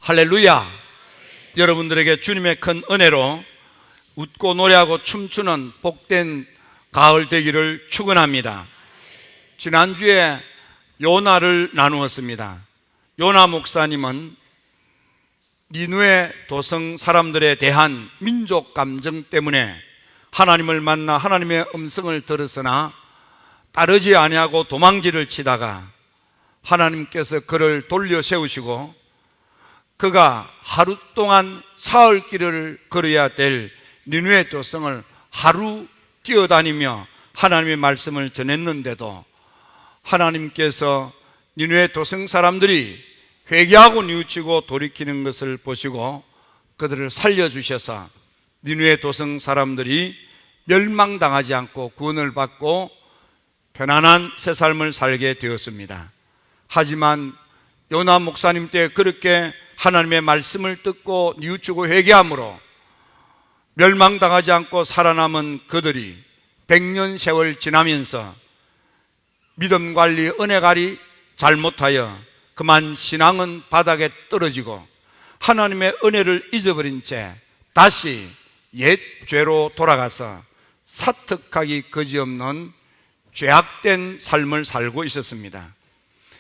할렐루야. 여러분들에게 주님의 큰 은혜로 웃고 노래하고 춤추는 복된 가을 되기를 축원합니다. 지난주에 요나를 나누었습니다. 요나 목사님은 니느웨 도성 사람들에 대한 민족 감정 때문에 하나님을 만나 하나님의 음성을 들었으나 따르지 아니하고 도망질을 치다가 하나님께서 그를 돌려 세우시고 그가 하루 동안 사흘 길을 걸어야 될 니느웨 도성을 하루 뛰어다니며 하나님의 말씀을 전했는데도 하나님께서 니느웨 도성 사람들이 회개하고 뉘우치고 돌이키는 것을 보시고 그들을 살려주셔서 니느웨 도성 사람들이 멸망당하지 않고 구원을 받고 편안한 새 삶을 살게 되었습니다. 하지만 요나 목사님 때 그렇게 하나님의 말씀을 듣고 뉘우치고 회개함으로 멸망당하지 않고 살아남은 그들이 100년 세월 지나면서 믿음 관리, 은혜 관리 잘못하여 그만 신앙은 바닥에 떨어지고 하나님의 은혜를 잊어버린 채 다시 옛 죄로 돌아가서 사특하기 그지없는 죄악된 삶을 살고 있었습니다.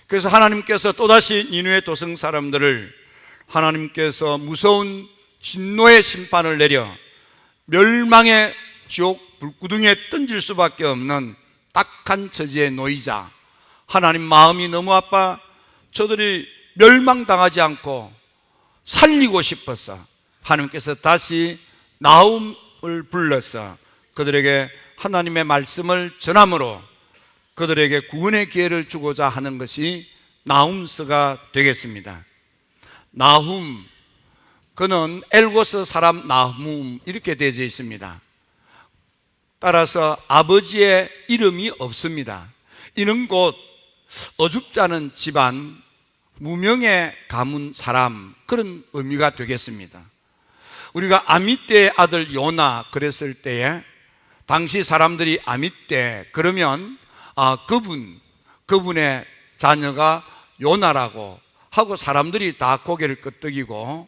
그래서 하나님께서 또다시 니느웨 도성 사람들을 하나님께서 무서운 진노의 심판을 내려 멸망의 지옥 불구덩이에 던질 수밖에 없는 딱한 처지에 놓이자 하나님 마음이 너무 아파 저들이 멸망당하지 않고 살리고 싶어서 하나님께서 다시 나훔을 불러서 그들에게 하나님의 말씀을 전함으로 그들에게 구원의 기회를 주고자 하는 것이 나훔서가 되겠습니다. 나훔, 그는 엘고스 사람 나훔 이렇게 되어져 있습니다. 따라서 아버지의 이름이 없습니다. 이는 곧 어줍지 않은 집안, 무명의 가문 사람, 그런 의미가 되겠습니다. 우리가 아미떼의 아들 요나 그랬을 때에 당시 사람들이 아미떼 그러면 그분의 자녀가 요나라고 하고 사람들이 다 고개를 끄덕이고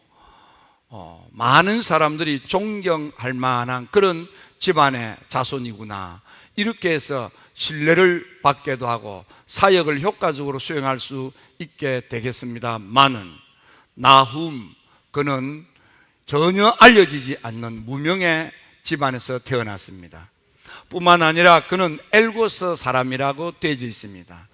많은 사람들이 존경할 만한 그런 집안의 자손이구나 이렇게 해서 신뢰를 받게도 하고 사역을 효과적으로 수행할 수 있게 되겠습니다만은 나훔, 그는 전혀 알려지지 않는 무명의 집안에서 태어났습니다. 뿐만 아니라 그는 엘고스 사람이라고 되어져 있습니다.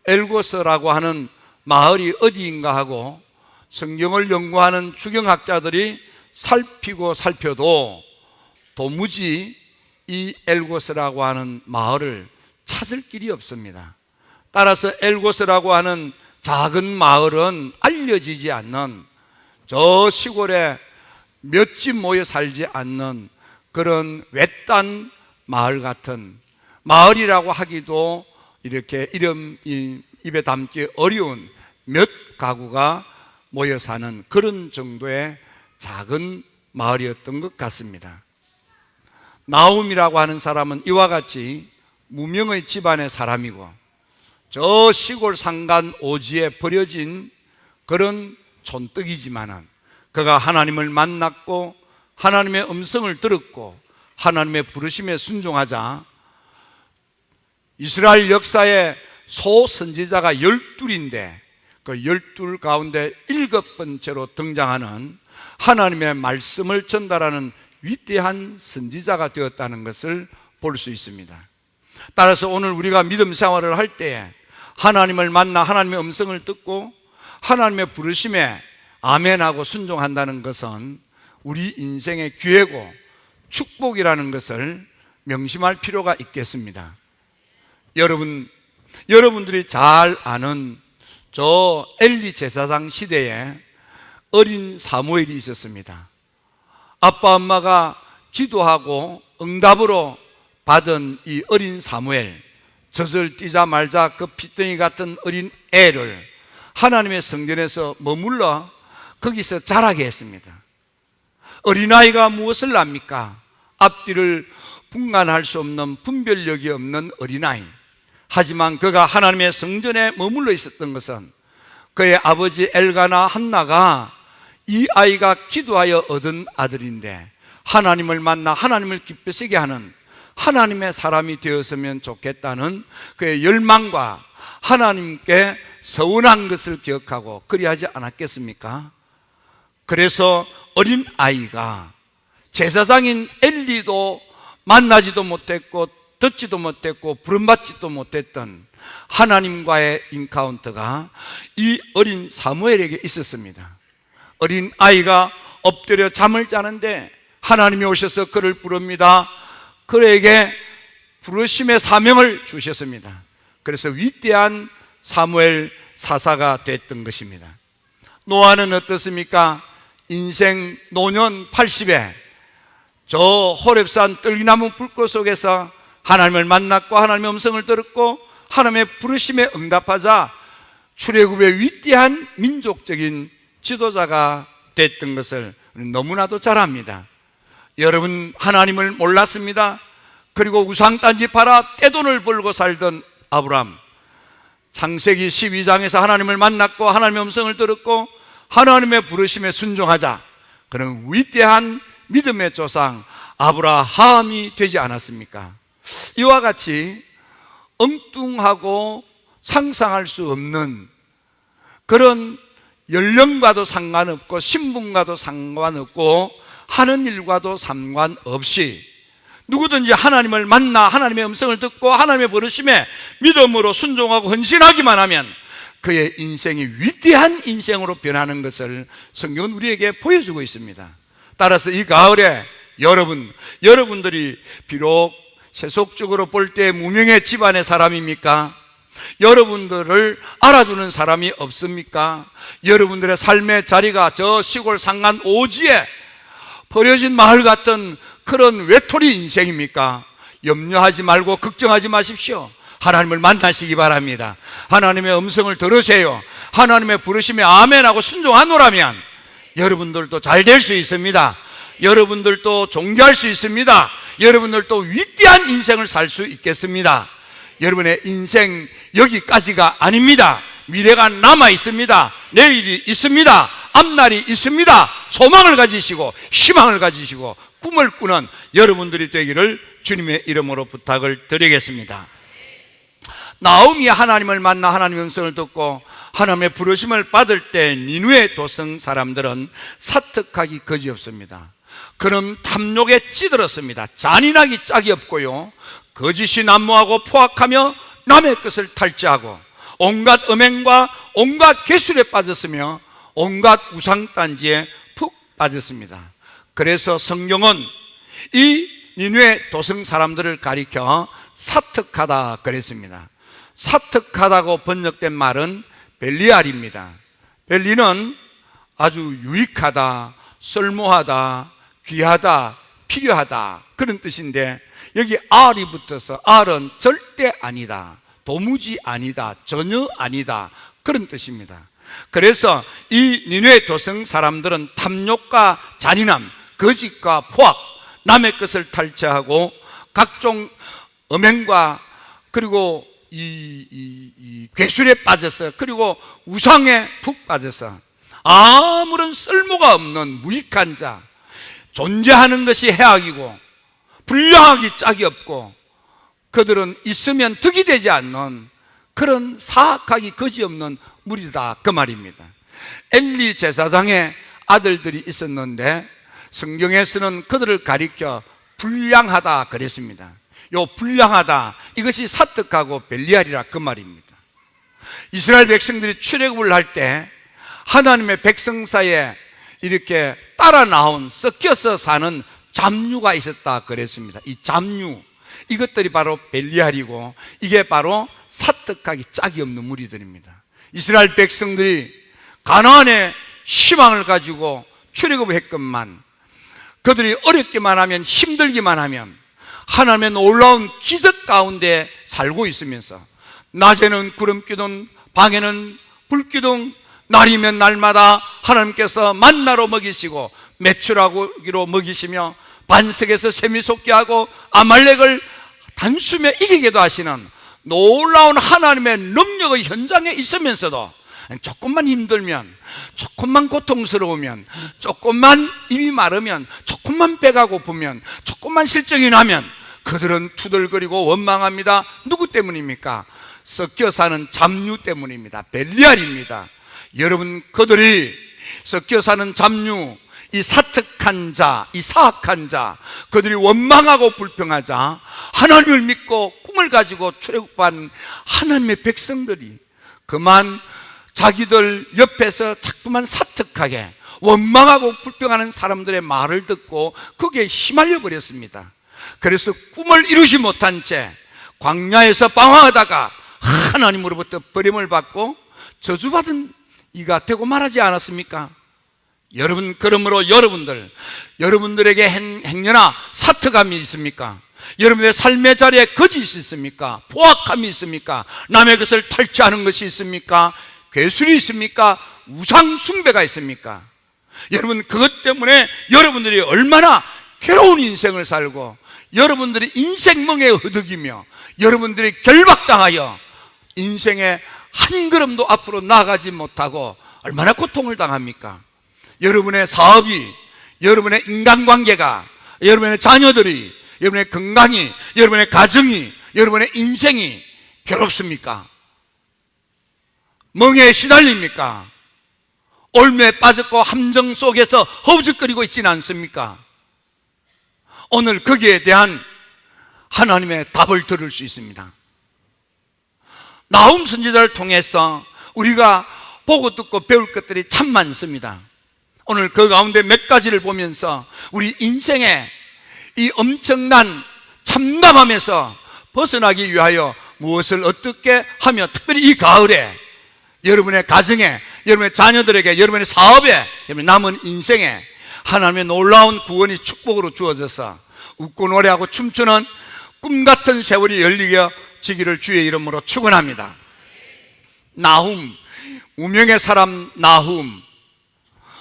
엘고스라고 하는 마을이 어디인가 하고 성경을 연구하는 추경학자들이 살피고 살펴도 도무지 이 엘고스라고 하는 마을을 찾을 길이 없습니다. 따라서 엘고스라고 하는 작은 마을은 알려지지 않는 저 시골에 몇 집 모여 살지 않는 그런 외딴 마을 같은 마을이라고 하기도 이렇게 이름이 입에 담기 어려운 몇 가구가 모여 사는 그런 정도의 작은 마을이었던 것 같습니다. 나훔이라고 하는 사람은 이와 같이 무명의 집안의 사람이고 저 시골 산간 오지에 버려진 그런 촌뜨기지만은 그가 하나님을 만났고 하나님의 음성을 들었고 하나님의 부르심에 순종하자 이스라엘 역사에 소선지자가 12인데 그 12 가운데 7번째로 등장하는 하나님의 말씀을 전달하는 위대한 선지자가 되었다는 것을 볼 수 있습니다. 따라서 오늘 우리가 믿음 생활을 할 때에 하나님을 만나 하나님의 음성을 듣고 하나님의 부르심에 아멘하고 순종한다는 것은 우리 인생의 기회고 축복이라는 것을 명심할 필요가 있겠습니다. 여러분들이 잘 아는 저 엘리 제사장 시대에 어린 사무엘이 있었습니다. 아빠 엄마가 기도하고 응답으로 받은 이 어린 사무엘, 젖을 띠자 말자 그 핏덩이 같은 어린 애를 하나님의 성전에서 머물러 거기서 자라게 했습니다. 어린아이가 무엇을 압니까? 앞뒤를 분간할 수 없는 분별력이 없는 어린아이. 하지만 그가 하나님의 성전에 머물러 있었던 것은 그의 아버지 엘가나 한나가 이 아이가 기도하여 얻은 아들인데 하나님을 만나 하나님을 기쁘시게 하는 하나님의 사람이 되었으면 좋겠다는 그의 열망과 하나님께 서운한 것을 기억하고 그리하지 않았겠습니까? 그래서 어린 아이가 제사장인 엘리도 만나지도 못했고 듣지도 못했고 부름받지도 못했던 하나님과의 인카운터가 이 어린 사무엘에게 있었습니다. 어린 아이가 엎드려 잠을 자는데 하나님이 오셔서 그를 부릅니다. 그에게 부르심의 사명을 주셨습니다. 그래서 위대한 사무엘 사사가 됐던 것입니다. 노아는 어떻습니까? 인생 노년 80에 저 호렙산 떨기나무 불꽃 속에서 하나님을 만났고 하나님의 음성을 들었고 하나님의 부르심에 응답하자 출애굽의 위대한 민족적인 지도자가 됐던 것을 너무나도 잘 압니다. 여러분, 하나님을 몰랐습니다. 그리고 우상단지 팔아 떼돈을 벌고 살던 아브람, 창세기 12장에서 하나님을 만났고 하나님의 음성을 들었고 하나님의 부르심에 순종하자 그런 위대한 믿음의 조상 아브라함이 되지 않았습니까? 이와 같이 엉뚱하고 상상할 수 없는 그런 연령과도 상관없고 신분과도 상관없고 하는 일과도 상관없이 누구든지 하나님을 만나 하나님의 음성을 듣고 하나님의 부르심에 믿음으로 순종하고 헌신하기만 하면 그의 인생이 위대한 인생으로 변하는 것을 성경은 우리에게 보여주고 있습니다. 따라서 이 가을에 여러분들이 비록 세속적으로 볼 때 무명의 집안의 사람입니까? 여러분들을 알아주는 사람이 없습니까? 여러분들의 삶의 자리가 저 시골 상간 오지에 버려진 마을 같은 그런 외톨이 인생입니까? 염려하지 말고 걱정하지 마십시오. 하나님을 만나시기 바랍니다. 하나님의 음성을 들으세요. 하나님의 부르심에 아멘하고 순종하노라면 여러분들도 잘 될 수 있습니다. 여러분들도 존귀할 수 있습니다. 여러분들도 위대한 인생을 살 수 있겠습니다. 여러분의 인생 여기까지가 아닙니다. 미래가 남아 있습니다. 내일이 있습니다. 앞날이 있습니다. 소망을 가지시고 희망을 가지시고 꿈을 꾸는 여러분들이 되기를 주님의 이름으로 부탁을 드리겠습니다. 나홈이 하나님을 만나 하나님의 음성을 듣고 하나님의 부르심을 받을 때 니느웨 도성 사람들은 사특하기 그지없습니다. 그럼 탐욕에 찌들었습니다. 잔인하기 짝이 없고요, 거짓이 난무하고 포악하며 남의 것을 탈취하고 온갖 음행과 온갖 괴술에 빠졌으며 온갖 우상단지에 푹 빠졌습니다. 그래서 성경은 이 니느웨 도성 사람들을 가리켜 사특하다 그랬습니다. 사특하다고 번역된 말은 벨리알입니다. 벨리는 아주 유익하다, 쓸모하다, 귀하다, 필요하다 그런 뜻인데 여기 R이 붙어서 R은 절대 아니다, 도무지 아니다, 전혀 아니다 그런 뜻입니다. 그래서 이 니느웨 도성 사람들은 탐욕과 잔인함, 거짓과 포악, 남의 것을 탈취하고 각종 음행과 그리고 이 괴술에 빠져서 그리고 우상에 푹 빠져서 아무런 쓸모가 없는 무익한 자, 존재하는 것이 해악이고 불량하기 짝이 없고 그들은 있으면 득이 되지 않는 그런 사악하기 거지없는 무리다 그 말입니다. 엘리 제사장의 아들들이 있었는데 성경에서는 그들을 가리켜 불량하다 그랬습니다. 요 불량하다 이것이 사특하고 벨리알이라 그 말입니다. 이스라엘 백성들이 출애굽을 할 때 하나님의 백성 사이에 이렇게 따라 나온 섞여서 사는 잡류가 있었다 그랬습니다. 이 잡류 이것들이 바로 벨리알이고 이게 바로 사특하기 짝이 없는 무리들입니다. 이스라엘 백성들이 가나안의 희망을 가지고 출애굽을 했건만 그들이 어렵기만 하면 힘들기만 하면 하나님의 놀라운 기적 가운데 살고 있으면서 낮에는 구름 기둥, 밤에는 불 기둥, 날이면 날마다 하나님께서 만나로 먹이시고 메추라기로 먹이시며 반석에서 샘이 솟게 하고 아말렉을 단숨에 이기게도 하시는 놀라운 하나님의 능력의 현장에 있으면서도 조금만 힘들면, 조금만 고통스러우면, 조금만 입이 마르면, 조금만 배가 고프면, 조금만 실정이 나면 그들은 투덜거리고 원망합니다. 누구 때문입니까? 섞여 사는 잡류 때문입니다. 벨리알입니다. 여러분, 그들이 섞여 사는 잡류, 이 사특한 자, 이 사악한 자, 그들이 원망하고 불평하자 하나님을 믿고 꿈을 가지고 출애굽한 하나님의 백성들이 그만 자기들 옆에서 자꾸만 사특하게 원망하고 불평하는 사람들의 말을 듣고 거기에 휘말려 버렸습니다. 그래서 꿈을 이루지 못한 채 광야에서 방황하다가 하나님으로부터 버림을 받고 저주받은 이가 되고 말하지 않았습니까? 여러분, 그러므로 여러분들에게 행여나 사특함이 있습니까? 여러분의 삶의 자리에 거짓이 있습니까? 포악함이 있습니까? 남의 것을 탈취하는 것이 있습니까? 괴술이 있습니까? 우상 숭배가 있습니까? 여러분, 그것 때문에 여러분들이 얼마나 괴로운 인생을 살고 여러분들이 인생멍에 허덕이며 여러분들이 결박당하여 인생의 한 걸음도 앞으로 나아가지 못하고 얼마나 고통을 당합니까? 여러분의 사업이, 여러분의 인간관계가, 여러분의 자녀들이, 여러분의 건강이, 여러분의 가정이, 여러분의 인생이 괴롭습니까? 멍에 시달립니까? 올매에 빠졌고 함정 속에서 허우적거리고 있지는 않습니까? 오늘 거기에 대한 하나님의 답을 들을 수 있습니다. 나훔 선지자를 통해서 우리가 보고 듣고 배울 것들이 참 많습니다. 오늘 그 가운데 몇 가지를 보면서 우리 인생의 이 엄청난 참담함에서 벗어나기 위하여 무엇을 어떻게 하며 특별히 이 가을에 여러분의 가정에, 여러분의 자녀들에게, 여러분의 사업에, 여러분의 남은 인생에 하나님의 놀라운 구원이 축복으로 주어져서 웃고 노래하고 춤추는 꿈같은 세월이 열리게지기를 주의 이름으로 축원합니다. 나훔, 우명의 사람 나훔,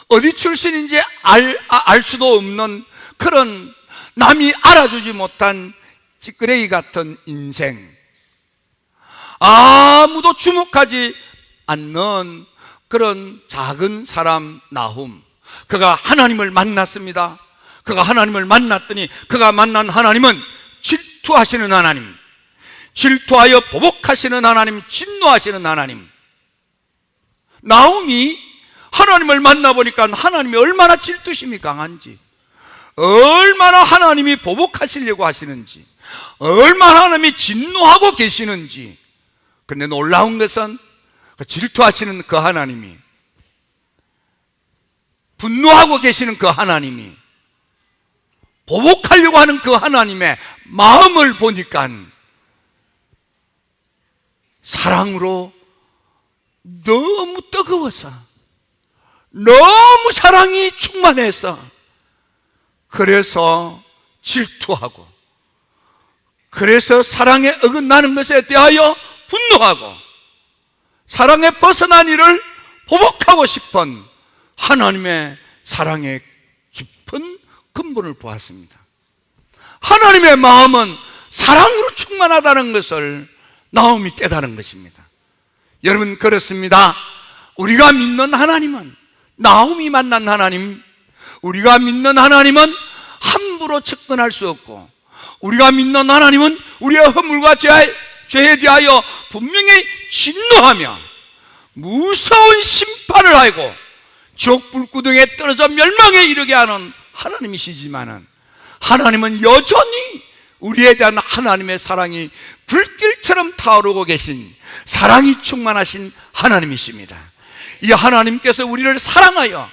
어디 출신인지 알 수도 없는 그런 남이 알아주지 못한 찌끄레기 같은 인생, 아무도 주목하지 않는 그런 작은 사람 나훔, 그가 하나님을 만났습니다. 그가 하나님을 만났더니 그가 만난 하나님은 질투하시는 하나님, 질투하여 보복하시는 하나님, 진노하시는 하나님. 나훔이 하나님을 만나보니까 하나님이 얼마나 질투심이 강한지, 얼마나 하나님이 보복하시려고 하시는지, 얼마나 하나님이 진노하고 계시는지. 그런데 놀라운 것은 질투하시는 그 하나님이, 분노하고 계시는 그 하나님이, 보복하려고 하는 그 하나님의 마음을 보니까 사랑으로 너무 뜨거워서, 너무 사랑이 충만해서, 그래서 질투하고, 그래서 사랑에 어긋나는 것에 대하여 분노하고, 사랑에 벗어난 이를 보복하고 싶은 하나님의 사랑의 깊은 근본을 보았습니다. 하나님의 마음은 사랑으로 충만하다는 것을 나훔이 깨달은 것입니다. 여러분, 그렇습니다. 우리가 믿는 하나님은, 나훔이 만난 하나님, 우리가 믿는 하나님은 함부로 접근할 수 없고, 우리가 믿는 하나님은 우리의 허물과 죄에 대하여 분명히 진노하며 무서운 심판을 하고 지옥 불구덩이에 떨어져 멸망에 이르게 하는 하나님이시지만은, 하나님은 여전히 우리에 대한 하나님의 사랑이 불길처럼 타오르고 계신 사랑이 충만하신 하나님이십니다. 이 하나님께서 우리를 사랑하여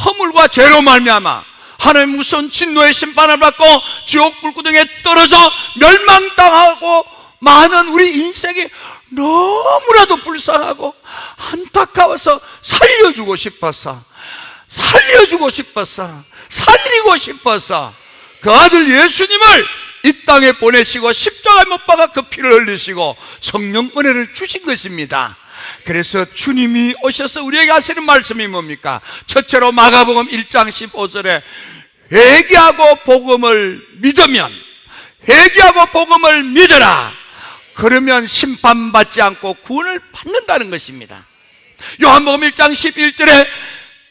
허물과 죄로 말미암아 하나님 무서운 진노의 심판을 받고 지옥 불구덩이에 떨어져 멸망당하고 많은 우리 인생이 너무나도 불쌍하고 안타까워서 살리고 싶어서 그 아들 예수님을 이 땅에 보내시고 십자가에 못 박아 그 피를 흘리시고 성령 은혜를 주신 것입니다. 그래서 주님이 오셔서 우리에게 하시는 말씀이 뭡니까? 첫째로 마가복음 1장 15절에 회개하고 복음을 믿으면, 회개하고 복음을 믿어라, 그러면 심판받지 않고 구원을 받는다는 것입니다. 요한복음 1장 11절에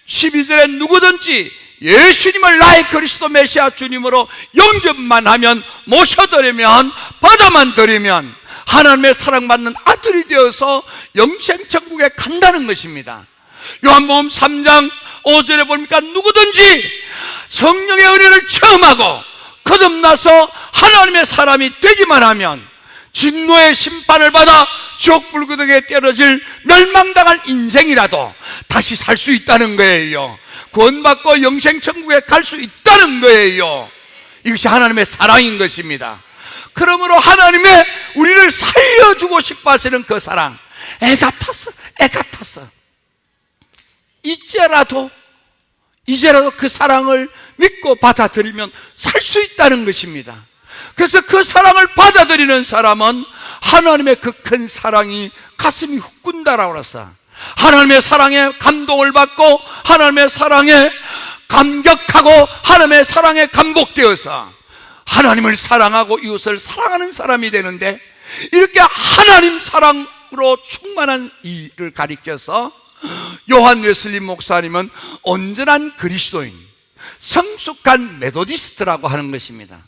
12절에 누구든지 예수님을 나의 그리스도 메시아 주님으로 영접만 하면, 모셔드리면, 받아만 드리면 하나님의 사랑받는 아들이 되어서 영생천국에 간다는 것입니다. 요한복음 3장 5절에 보니까 누구든지 성령의 은혜를 체험하고 거듭나서 하나님의 사람이 되기만 하면 진노의 심판을 받아 지옥 불구덩이에 떨어질 멸망당할 인생이라도 다시 살 수 있다는 거예요. 구원받고 영생천국에 갈 수 있다는 거예요. 이것이 하나님의 사랑인 것입니다. 그러므로 하나님의 우리를 살려주고 싶어 하시는 그 사랑, 애가 탔어. 이제라도 그 사랑을 믿고 받아들이면 살 수 있다는 것입니다. 그래서 그 사랑을 받아들이는 사람은 하나님의 그 큰 사랑이 가슴이 후끈다라고 그랬어. 하나님의 사랑에 감동을 받고 하나님의 사랑에 감격하고 하나님의 사랑에 감복되어서 하나님을 사랑하고 이웃을 사랑하는 사람이 되는데, 이렇게 하나님 사랑으로 충만한 이를 가리켜서 요한 웨슬리 목사님은 온전한 그리스도인, 성숙한 메소디스트라고 하는 것입니다.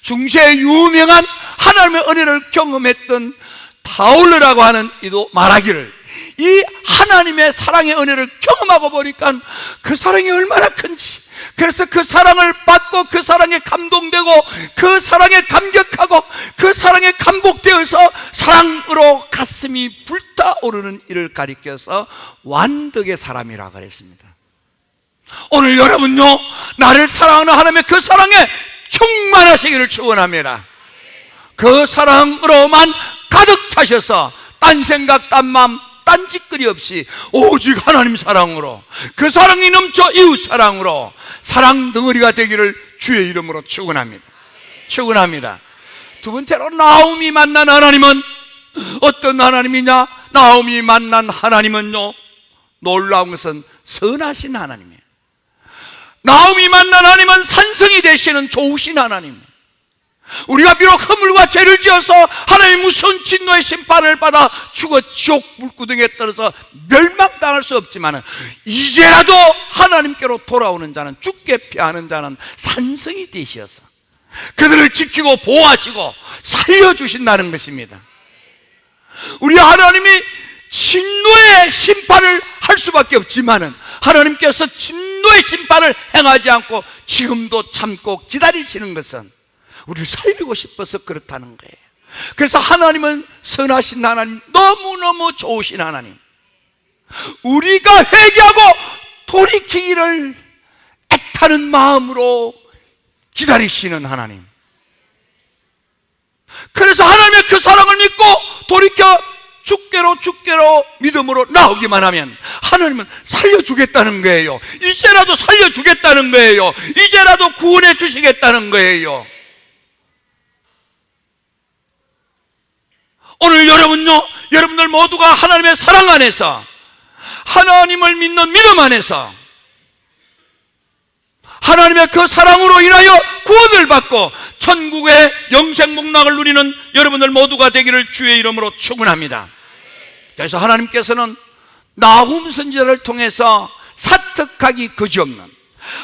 중세에 유명한 하나님의 은혜를 경험했던 타울러라고 하는 이도 말하기를, 이 하나님의 사랑의 은혜를 경험하고 보니까 그 사랑이 얼마나 큰지, 그래서 그 사랑을 받고 그 사랑에 감동되고 그 사랑에 감격하고 그 사랑에 감복되어서 사랑으로 가슴이 불타오르는 이를 가리켜서 완덕의 사람이라고 그랬습니다. 오늘 여러분요, 나를 사랑하는 하나님의 그 사랑에 충만하시기를 축원합니다. 그 사랑으로만 가득 차셔서 딴 생각, 딴 마음, 딴 짓거리 없이 오직 하나님 사랑으로, 그 사랑이 넘쳐 이웃 사랑으로 사랑 덩어리가 되기를 주의 이름으로 축원합니다. 축원합니다. 두 번째로, 나오미 만난 하나님은 어떤 하나님이냐? 나오미 만난 하나님은요, 놀라운 것은 선하신 하나님이에요. 나오미 만난 하나님은 산성이 되시는 좋으신 하나님. 우리가 비록 허물과 죄를 지어서 하나님의 무서운 진노의 심판을 받아 죽어 지옥 물구덩이에 떨어져 멸망당할 수 없지만, 이제라도 하나님께로 돌아오는 자는, 죽게 피하는 자는 산성이 되시어서 그들을 지키고 보호하시고 살려주신다는 것입니다. 우리 하나님이 진노의 심판을 할 수밖에 없지만 하나님께서 진노의 심판을 행하지 않고 지금도 참고 기다리시는 것은 우리를 살리고 싶어서 그렇다는 거예요. 그래서 하나님은 선하신 하나님, 너무너무 좋으신 하나님, 우리가 회개하고 돌이키기를 애타는 마음으로 기다리시는 하나님. 그래서 하나님의 그 사랑을 믿고 돌이켜 죽게로 믿음으로 나오기만 하면 하나님은 살려주겠다는 거예요. 이제라도 살려주겠다는 거예요. 이제라도 구원해 주시겠다는 거예요. 오늘 여러분들 모두가 하나님의 사랑 안에서, 하나님을 믿는 믿음 안에서 하나님의 그 사랑으로 인하여 구원을 받고 천국의 영생 복락을 누리는 여러분들 모두가 되기를 주의 이름으로 축원합니다. 그래서 하나님께서는 나훔 선지자를 통해서 사특하기 그지없는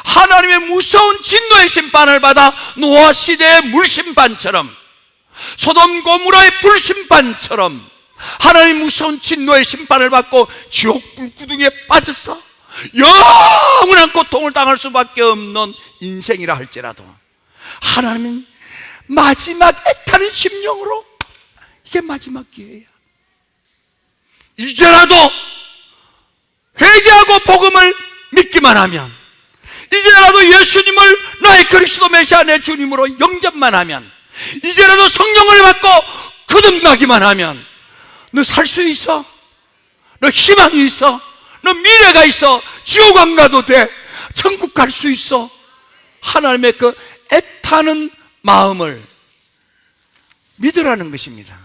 하나님의 무서운 진노의 심판을 받아 노아 시대의 물심판처럼, 소돔 고모라의 불심판처럼 하나님 무서운 진노의 심판을 받고 지옥 불구덩이에 빠져서 영원한 고통을 당할 수밖에 없는 인생이라 할지라도, 하나님은 마지막 애타는 심령으로, 이게 마지막 기회야, 이제라도 회개하고 복음을 믿기만 하면, 이제라도 예수님을 나의 그리스도 메시아 내 주님으로 영접만 하면, 이제라도 성령을 받고 거듭나기만 하면 너 살 수 있어. 너 희망이 있어. 너 미래가 있어. 지옥 안 가도 돼. 천국 갈 수 있어. 하나님의 그 애타는 마음을 믿으라는 것입니다.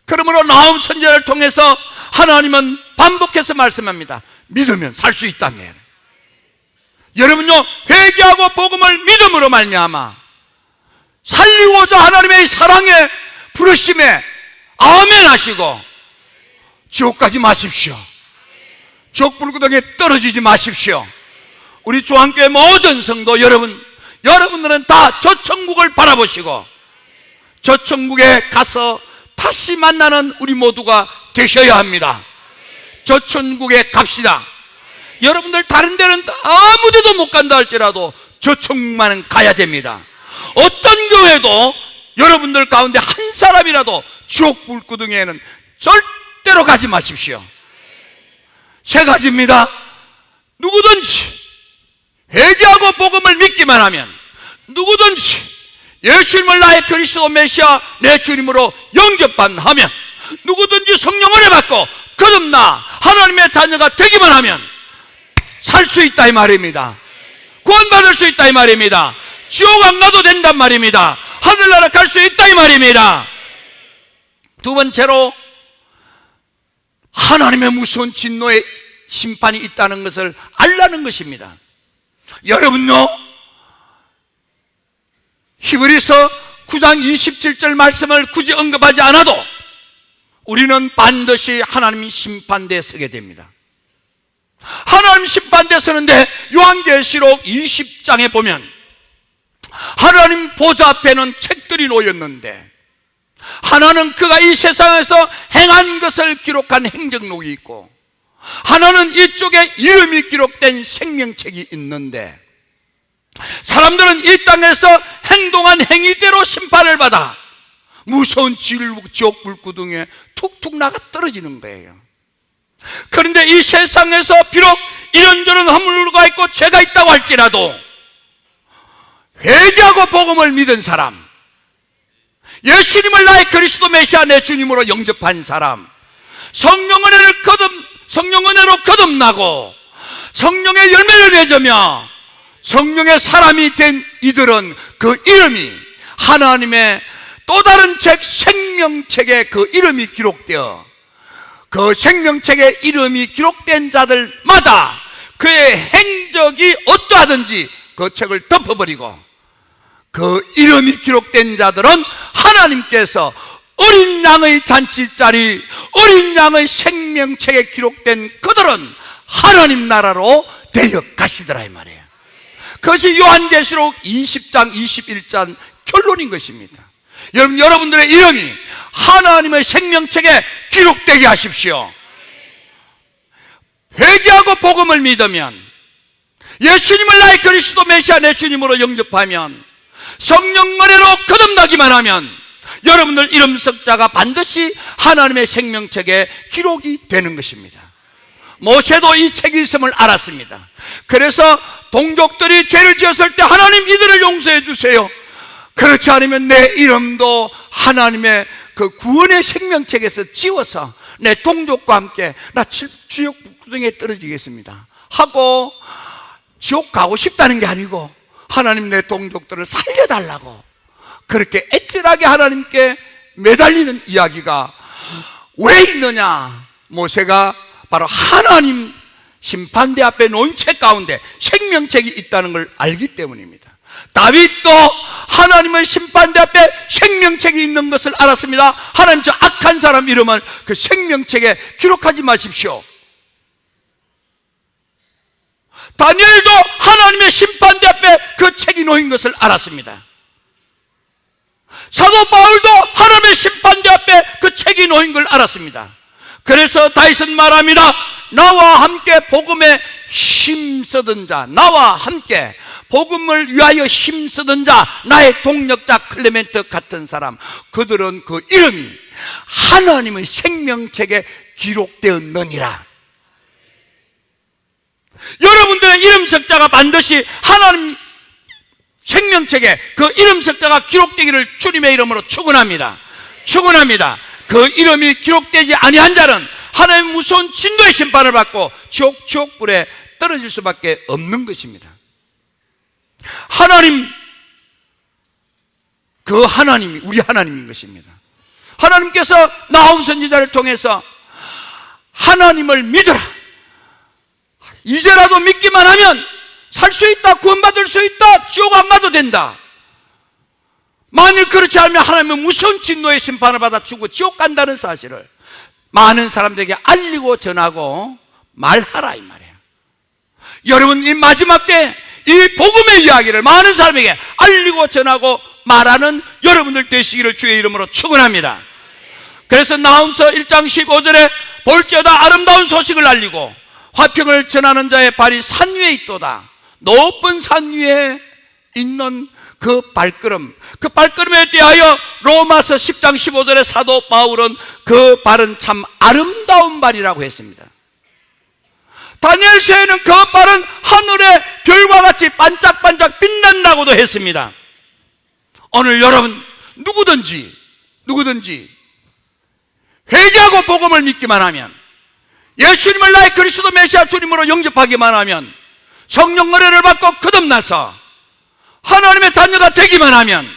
그러므로 나훔 선지자를 통해서 하나님은 반복해서 말씀합니다. 믿으면 살 수 있다면. 여러분요, 회개하고 복음을 믿음으로 말미암아 살리고자 하나님의 사랑에 부르심에 아멘 하시고 지옥 가지 마십시오. 지옥 불구덩이에 떨어지지 마십시오. 우리 조항교회 모든 성도 여러분, 여러분들은 다 저 천국을 바라보시고 저 천국에 가서 다시 만나는 우리 모두가 되셔야 합니다. 저 천국에 갑시다. 여러분들 다른 데는 아무 데도 못 간다 할지라도 저 천국만은 가야 됩니다. 어떤 교회도 여러분들 가운데 한 사람이라도 지옥 불구덩이에는 절대로 가지 마십시오. 세 가지입니다. 누구든지 회개하고 복음을 믿기만 하면, 누구든지 예수님을 나의 그리스도 메시아 내 주님으로 영접하면, 누구든지 성령 은혜 받고 거듭나 하나님의 자녀가 되기만 하면 살 수 있다 이 말입니다. 구원받을 수 있다 이 말입니다. 지옥 안 가도 된단 말입니다. 하늘나라 갈 수 있다 이 말입니다. 두 번째로, 하나님의 무서운 진노의 심판이 있다는 것을 알라는 것입니다. 여러분요, 히브리서 9장 27절 말씀을 굳이 언급하지 않아도 우리는 반드시 하나님 심판대에 서게 됩니다. 하나님 심판대에 서는데 요한계시록 20장에 보면 하나님 보좌 앞에는 책들이 놓였는데, 하나는 그가 이 세상에서 행한 것을 기록한 행적록이 있고, 하나는 이쪽에 이름이 기록된 생명책이 있는데, 사람들은 이 땅에서 행동한 행위대로 심판을 받아 무서운 지옥 불구덩이에 툭툭 나가 떨어지는 거예요. 그런데 이 세상에서 비록 이런저런 허물가 있고 죄가 있다고 할지라도 회개하고 복음을 믿은 사람, 예수님을 나의 그리스도 메시아 내 주님으로 영접한 사람, 성령 은혜로 거듭나고 성령의 열매를 맺으며 성령의 사람이 된 이들은 그 이름이 하나님의 또 다른 책 생명책에 그 이름이 기록되어, 그 생명책에 이름이 기록된 자들마다 그의 행적이 어떠하든지 그 책을 덮어버리고, 그 이름이 기록된 자들은 하나님께서 어린 양의 잔치자리, 어린 양의 생명책에 기록된 그들은 하나님 나라로 데려가시더라 이 말이에요. 그것이 요한계시록 20장 21장 결론인 것입니다. 여러분들의 이름이 하나님의 생명책에 기록되게 하십시오. 회개하고 복음을 믿으면, 예수님을 나의 그리스도 메시아 내 주님으로 영접하면, 성령 은혜로 거듭나기만 하면 여러분들 이름 석자가 반드시 하나님의 생명책에 기록이 되는 것입니다. 모세도 이 책이 있음을 알았습니다. 그래서 동족들이 죄를 지었을 때 하나님 이들을 용서해 주세요, 그렇지 않으면 내 이름도 하나님의 그 구원의 생명책에서 지워서 내 동족과 함께 나 지옥 불구덩이에 떨어지겠습니다 하고 지옥 가고 싶다는 게 아니고 하나님 내 동족들을 살려달라고 그렇게 애절하게 하나님께 매달리는 이야기가 왜 있느냐? 모세가 바로 하나님 심판대 앞에 놓인 책 가운데 생명책이 있다는 걸 알기 때문입니다. 다윗도 하나님의 심판대 앞에 생명책이 있는 것을 알았습니다. 하나님, 저 악한 사람 이름을 그 생명책에 기록하지 마십시오. 다니엘도 하나님의 심판대 앞에 그 책이 놓인 것을 알았습니다. 사도 바울도 하나님의 심판대 앞에 그 책이 놓인 걸 알았습니다. 그래서 다윗은 말합니다. 나와 함께 복음에 힘쓰던 자, 나와 함께 복음을 위하여 힘쓰던 자, 나의 동력자 클레멘트 같은 사람, 그들은 그 이름이 하나님의 생명책에 기록되었느니라. 여러분들의 이름 석자가 반드시 하나님 생명책에 그 이름 석자가 기록되기를 주님의 이름으로 축원합니다. 축원합니다. 그 이름이 기록되지 아니한 자는 하나님의 무서운 진노의 심판을 받고 지옥불에 떨어질 수밖에 없는 것입니다. 하나님, 그 하나님이 우리 하나님인 것입니다. 하나님께서 나홈 선지자를 통해서 하나님을 믿어라, 이제라도 믿기만 하면 살 수 있다, 구원받을 수 있다, 지옥 안 가도 된다. 만일 그렇지 않으면 하나님은 무서운 진노의 심판을 받아 죽고 지옥 간다는 사실을 많은 사람들에게 알리고 전하고 말하라 이 말이에요. 여러분, 이 마지막 때 이 복음의 이야기를 많은 사람에게 알리고 전하고 말하는 여러분들 되시기를 주의 이름으로 축원합니다. 그래서 나훔서 1장 15절에 볼지어다 아름다운 소식을 알리고 화평을 전하는 자의 발이 산 위에 있도다. 높은 산 위에 있는 그 발걸음에 대하여 로마서 10장 15절에 사도 바울은 그 발은 참 아름다운 발이라고 했습니다. 다니엘서에는 그 발은 하늘의 별과 같이 반짝반짝 빛난다고도 했습니다. 오늘 여러분 누구든지 회개하고 복음을 믿기만 하면, 예수님을 나의 그리스도 메시아 주님으로 영접하기만 하면, 성령 은혜를 받고 거듭나서 하나님의 자녀가 되기만 하면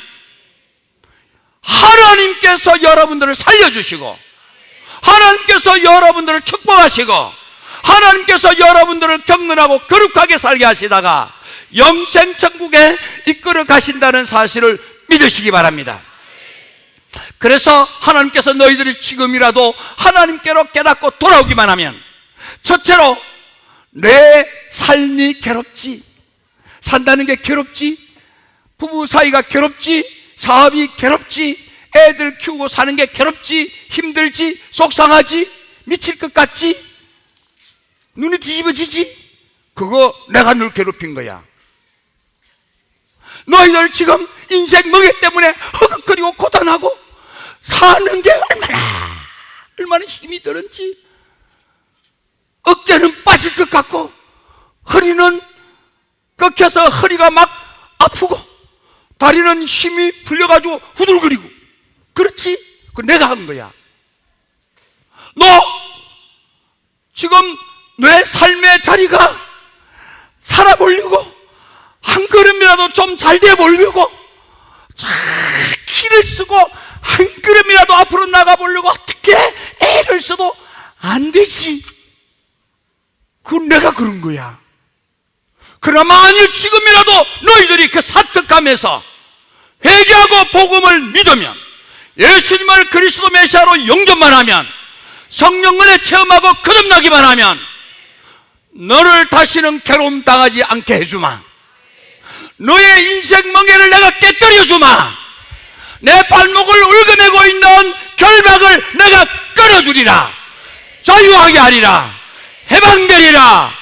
하나님께서 여러분들을 살려주시고, 하나님께서 여러분들을 축복하시고, 하나님께서 여러분들을 경건하고 거룩하게 살게 하시다가 영생 천국에 이끌어 가신다는 사실을 믿으시기 바랍니다. 그래서 하나님께서 너희들이 지금이라도 하나님께로 깨닫고 돌아오기만 하면, 첫째로 내 삶이 괴롭지, 산다는 게 괴롭지, 부부 사이가 괴롭지, 사업이 괴롭지, 애들 키우고 사는 게 괴롭지, 힘들지, 속상하지, 미칠 것 같지, 눈이 뒤집어지지, 그거 내가 늘 괴롭힌 거야. 너희들 지금 인생 멍해 때문에 허걱거리고 고단하고 사는 게 얼마나 힘이 드는지, 어깨는 빠질 것 같고 허리는 꺾여서 허리가 막 아프고 다리는 힘이 풀려가지고 후들거리고, 그렇지? 그 내가 한 거야. 너 지금 내 삶의 자리가 살아보려고, 한 걸음이라도 좀 잘 돼 보려고 길을 쓰고 한 걸음이라도 앞으로 나가보려고 어떻게 애를 써도 안 되지. 그건 내가 그런 거야. 그러나 만일 지금이라도 너희들이 그 사특감에서 회개하고 복음을 믿으면, 예수님을 그리스도 메시아로 영접만 하면, 성령 은혜 체험하고 거듭나기만 하면 너를 다시는 괴로움 당하지 않게 해주마. 너의 인생 멍에를 내가 깨뜨려 주마. 내 발목을 울거매고 있는 결박을 내가 끊어주리라. 자유하게 하리라. 해방되리라.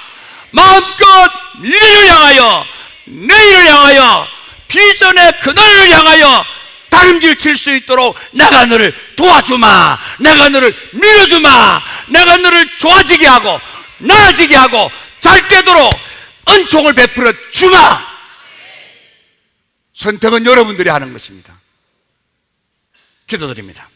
마음껏 미래를 향하여, 내일을 향하여, 비전의 그날을 향하여 다름질 칠 수 있도록 내가 너를 도와주마. 내가 너를 밀어주마. 내가 너를 좋아지게 하고 나아지게 하고 잘 되도록 은총을 베풀어 주마. 선택은 여러분들이 하는 것입니다. 기도드립니다.